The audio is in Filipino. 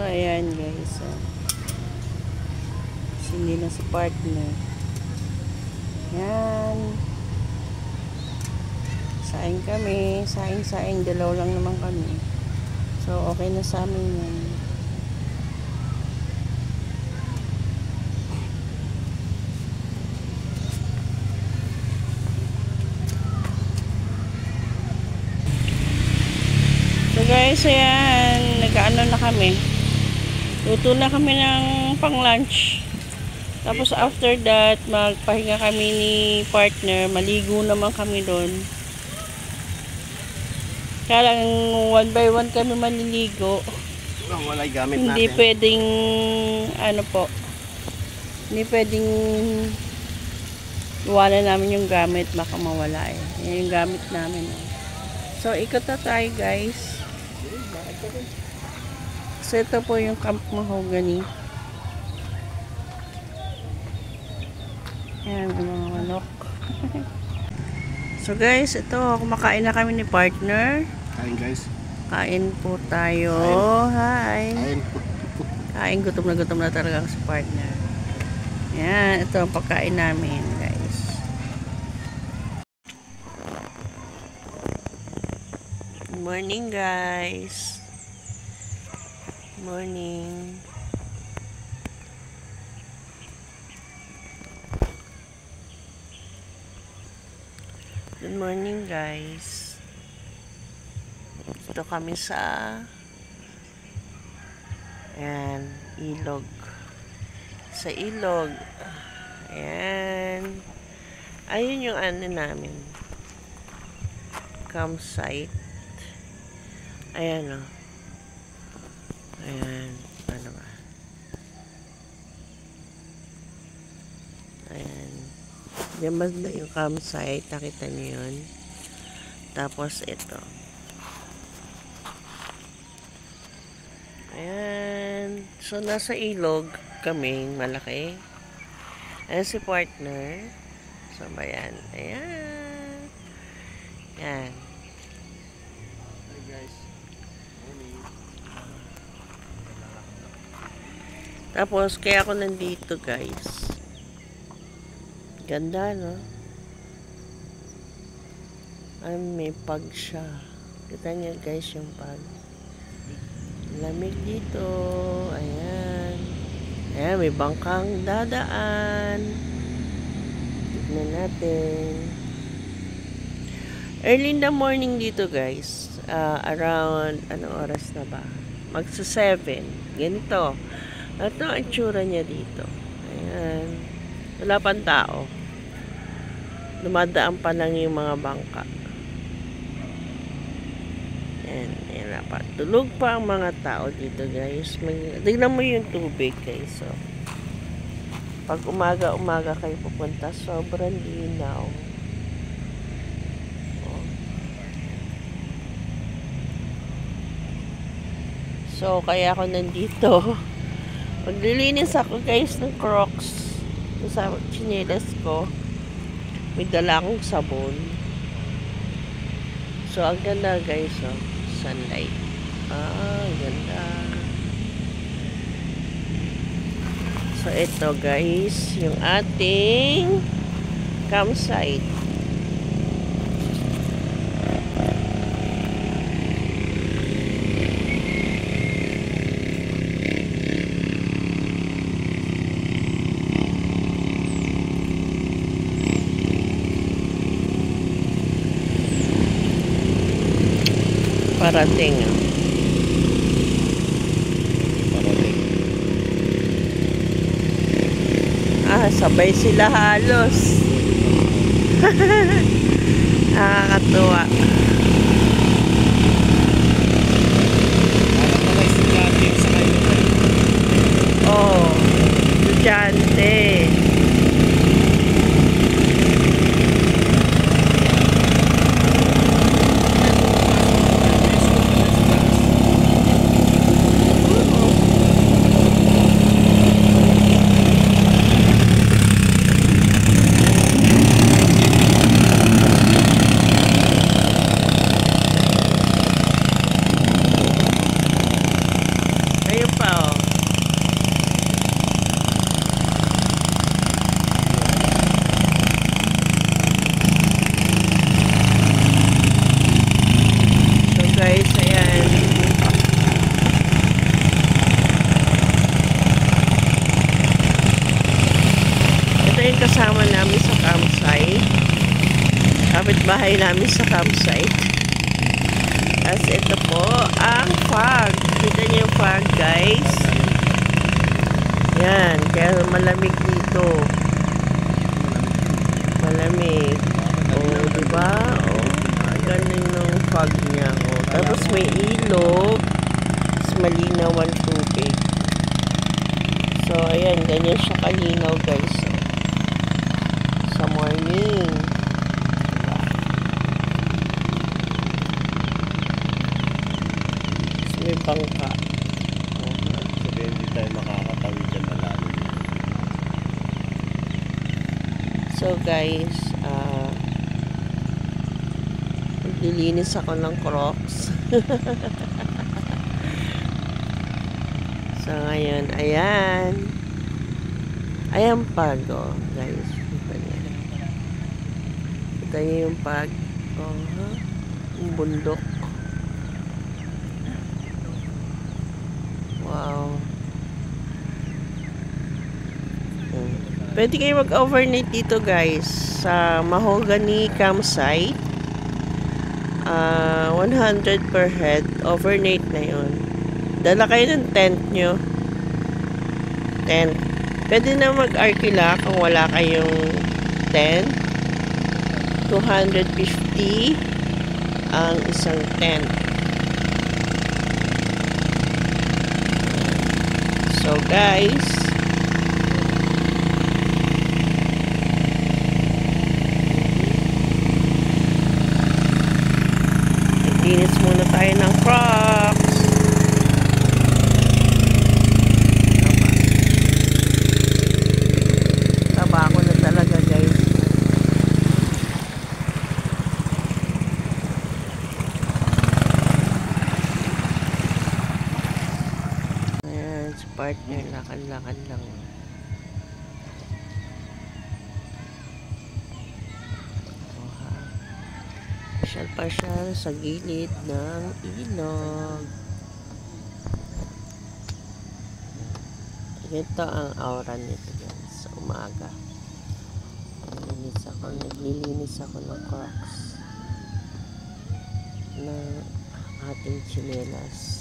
ayan guys. Hindi na si partner. Yan. Saing kami. Saing-saing. Dalaw lang naman kami. So, okay na sa amin yan. So guys, ayan, nag-ano na kami. Luto na kami ng pang-lunch. Tapos after that, magpahinga kami ni partner. Maligo naman kami doon. Kaya lang, one by one kami maliligo. Wala gamit natin. Hindi pwedeng, ano po, hindi pwedeng iwanan namin yung gamit. Baka mawala eh. Yan yung gamit namin. So, ikot na tayo guys. So, ito po yung Camp Mahogany. Ayan, mga manok. So, guys, ito, kumakain na kami ni partner. Kain guys. Kain po tayo. Hi. Kain, gutom na talaga sa partner. Ayan, ito ang pagkain namin, guys. Good morning, guys. Morning. Good morning guys. Dito kami sa ayan, ilog. Sa ilog. Ayan. Ayun yung ano namin. Campsite. Ayan o. Ayan. Ano ba? Ayan. Diyan ba yung campsite? Nakita niyo yun? Tapos ito. Ayan. So, nasa ilog kaming malaki. Ayan si partner. So, ba yan? Ayan. Ayan. Hi guys. Morning. Tapos, kaya ako nandito guys. Ganda, no? Ay, may pag siya. Kita niyo guys yung pag. Lamig dito. Ayan. Ayan, may bangkang dadaan. Tignan natin. Early in the morning dito guys. Around, anong oras na ba? Magsa 7. Ganito. Ito ang tsura niya dito. Ayan. Wala pang tao. Dumadaan pa lang yung mga bangka. Ayan na pa. Tulog pa ang mga tao dito guys. Tignan mo yung tubig guys. So, pag umaga kayo pupunta, sobrang linaw. Oh. So, kaya ako nandito. Maglilinis ako guys ng Crocs. Sa chinelas ko. May dala akong sabon. So, ang ganda guys, oh. Sunlight. Ang ganda. So, ito guys, yung ating campsite. Parating. Sabay sila halos. Nakakatuwa. Oh, estudyante. Ayun pa, oh. kapitbahay namin sa campsite. As ito po, ang fog. Kita niyo yung fog, guys. Yan, kaya malamig dito. Malamig. Oh, diba? Oh, ganun yung fog niya. Oh. Tapos may ilog. Tapos malinaw ang tubig. So, ayan, ganyan siya kalinaw, guys. Sa morning. Diba? Tapos may bangka. Sabihin, hindi tayo makakatawid dyan malalim. So, guys, naglilinis ako ng Crocs. So, ngayon, ayan. Ayan pag, oh, guys. Kita niyo. Kita niyo yung pag. Oh, ha? Yung bundok. Wow. Pwede kayo mag-overnight dito, guys. Sa Mahogany Campsite. 100 per head. Overnight na yun. Dala kayo ng tent nyo. Tent. Pwede na mag-arkila kung wala kayong tent. 250 ang isang tent. So, guys, naglinis muna tayo ng Crocs. Taba ako na talaga, guys. Ayan, si partner, lakad-lakad lang. Pasyal-pasyal sa gilid ng ilog. Ito ang aura nito, guys, sa umaga. Naglilinis ako ng Crocs na ating tsinelas.